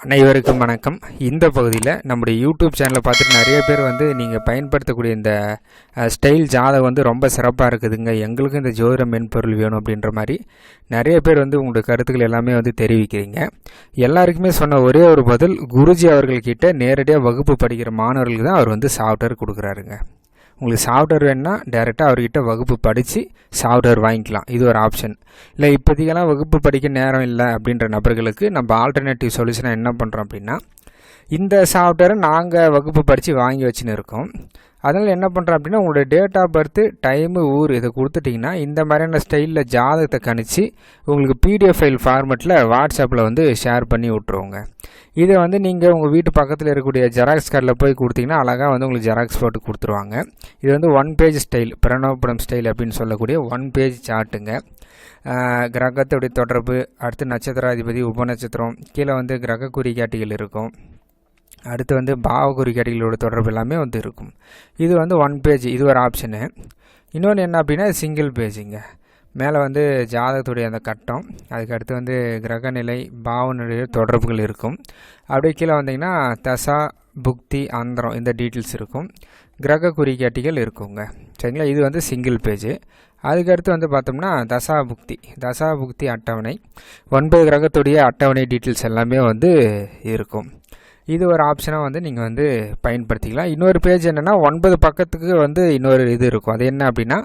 அனைவருக்கும் வணக்கம். இந்த பகுதியில் நம்முடைய யூடியூப் சேனலை பார்த்துட்டு நிறைய பேர் நீங்கள் பயன்படுத்தக்கூடிய இந்த ஸ்டைல் ஜாதகம் ரொம்ப சிறப்பாக இருக்குதுங்க, எங்களுக்கும் இந்த ஜோதிட மென்பொருள் வேணும் அப்படின்ற மாதிரி நிறைய பேர் உங்களுடைய கருத்துக்கள் எல்லாமே தெரிவிக்கிறீங்க. எல்லாருக்குமே சொன்ன ஒரே ஒரு பதில், குருஜி அவர்கள்கிட்ட நேரடியாக வகுப்பு படிக்கிற மாணவர்களுக்கு தான் அவர் சாஃப்ட்வேர் கொடுக்குறாருங்க. உங்களுக்கு சாஃப்ட்வேர் வேணுன்னா டேரெக்டாக அவர்கிட்ட வகுப்பு படித்து சாஃப்ட்வேர் வாங்கிக்கலாம். இது ஒரு ஆப்ஷன். இல்லை இப்போதைக்கெல்லாம் வகுப்பு படிக்க நேரம் இல்லை அப்படின்ற நபர்களுக்கு நம்ம ஆல்டர்னேட்டிவ் சொல்யூஷனாக என்ன பண்ணுறோம் அப்படின்னா, இந்த சாஃப்ட்வேரை நாங்கள் வகுப்பு படித்து வாங்கி வச்சுன்னு இருக்கோம். அதனால் என்ன பண்ணுறோம் அப்படின்னா, உங்களுடைய டேட் ஆஃப் பர்த்து, டைமு, ஊர் இதை கொடுத்துட்டிங்கன்னா இந்த மாதிரியான ஸ்டைலில் ஜாதகத்தை கணிச்சு உங்களுக்கு பிடிஎஃப் ஃபைல் ஃபார்மெட்டில் வாட்ஸ்அப்பில் ஷேர் பண்ணி விட்ருவோங்க. இதை நீங்கள் உங்கள் வீட்டு பக்கத்தில் இருக்கக்கூடிய ஜெராக்ஸ் கார்டில் போய் கொடுத்தீங்கன்னா அழகாக உங்களுக்கு ஜெராக்ஸ் போட்டு கொடுத்துருவாங்க. இது 1 பேஜ் ஸ்டைல், பிரணவபுரம் ஸ்டைல் அப்படின்னு சொல்லக்கூடிய 1 பேஜ் சார்ட்டுங்க. கிரகத்துடைய தொடர்பு, அடுத்து நட்சத்திராதிபதி, உபநட்சத்திரம், கீழே கிரக குறிகாட்டிகள் இருக்கும், அடுத்து பாவ குறிகாட்டிகளோட தொடர்பு எல்லாமே இருக்கும். இது 1 பேஜ், இது ஒரு ஆப்ஷனு. இன்னொன்று என்ன அப்படின்னா சிங்கிள் பேஜுங்க. மேலே ஜாதகத்துடைய அந்த கட்டம், அதுக்கு அடுத்து கிரகநிலை, பாவனுடைய தொடர்புகள் இருக்கும். அப்படியே கீழே வந்தீங்கன்னா தசா, புக்தி, அந்தரம் இந்த டீட்டெயில்ஸ் இருக்கும். கிரக குறிகாட்டிகள் இருக்குங்க. சரிங்களா, இது சிங்கிள் பேஜ். அதுக்கடுத்து பார்த்தோம்னா தசா புக்தி அட்டவணை, 9 கிரகத்துடைய அட்டவணை டீட்டெயில்ஸ் எல்லாமே இருக்கும். இது ஒரு ஆப்ஷனாக நீங்கள் பயன்படுத்திக்கலாம். இன்னொரு பேஜ் என்னென்னா 9 பக்கத்துக்கு இன்னொரு இது இருக்கும். அது என்ன அப்படின்னா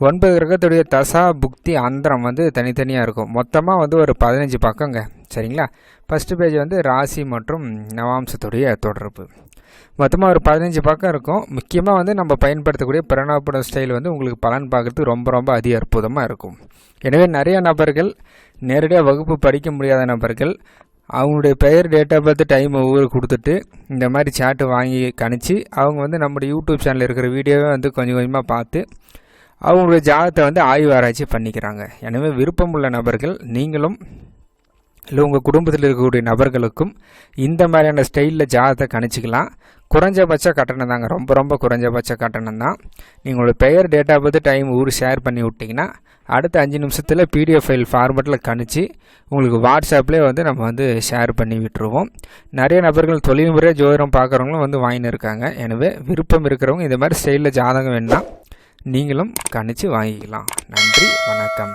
9 கிரகத்துடைய தசா, புக்தி, அந்தரம் தனித்தனியாக இருக்கும். மொத்தமாக ஒரு 15 பக்கங்க. சரிங்களா, ஃபஸ்ட்டு பேஜ் ராசி மற்றும் நவாம்சத்துடைய தொடர்பு, மொத்தமாக ஒரு 15 பக்கம் இருக்கும். முக்கியமாக நம்ம பயன்படுத்தக்கூடிய பிரணவபுரம் ஸ்டைல் உங்களுக்கு பலன் பார்க்குறதுக்கு ரொம்ப அதி அற்புதமாக இருக்கும். எனவே நிறைய நபர்கள் நேரடியாக வகுப்பு படிக்க முடியாத நபர்கள் அவங்களுடைய பெயர், டேட் ஆஃப் பர்த், டைம், ஒவ்வொரு கொடுத்துட்டு இந்த மாதிரி சாட்டு வாங்கி கணிச்சு அவங்க நம்முடைய யூடியூப் சேனலில் இருக்கிற வீடியோவை கொஞ்சம் கொஞ்சமாக பார்த்து அவங்களுடைய ஜாதகத்தை ஆய்வு ஆராய்ச்சி பண்ணிக்கிறாங்க. எனவே விருப்பமுள்ள நபர்கள் நீங்களும் இல்லை உங்கள் குடும்பத்தில் இருக்கக்கூடிய நபர்களுக்கும் இந்த மாதிரியான ஸ்டைலில் ஜாதகத்தை கணிச்சிக்கலாம். குறைஞ்சபட்ச கட்டணம் தாங்க, ரொம்ப குறைஞ்சபட்ச கட்டணம் தான். நீங்களோட பெயர், டேட் ஆஃப் பர்த், டைம், ஊர் ஷேர் பண்ணி விட்டிங்கன்னா அடுத்த 5 நிமிஷத்தில் பிடிஎஃப் ஃபைல் ஃபார்மெட்டில் கணிச்சு உங்களுக்கு வாட்ஸ்அப்லேயே நம்ம ஷேர் பண்ணி விட்டுருவோம். நிறைய நபர்கள் தொழில்முறை ஜோதிடம் பார்க்குறவங்களும் வாங்கின்னு இருக்காங்க. எனவே விருப்பம் இருக்கிறவங்க இந்த மாதிரி ஸ்டைலில் ஜாதகம் வேணுன்னா நீங்களும் கணிச்சு வாங்கிக்கலாம். நன்றி, வணக்கம்.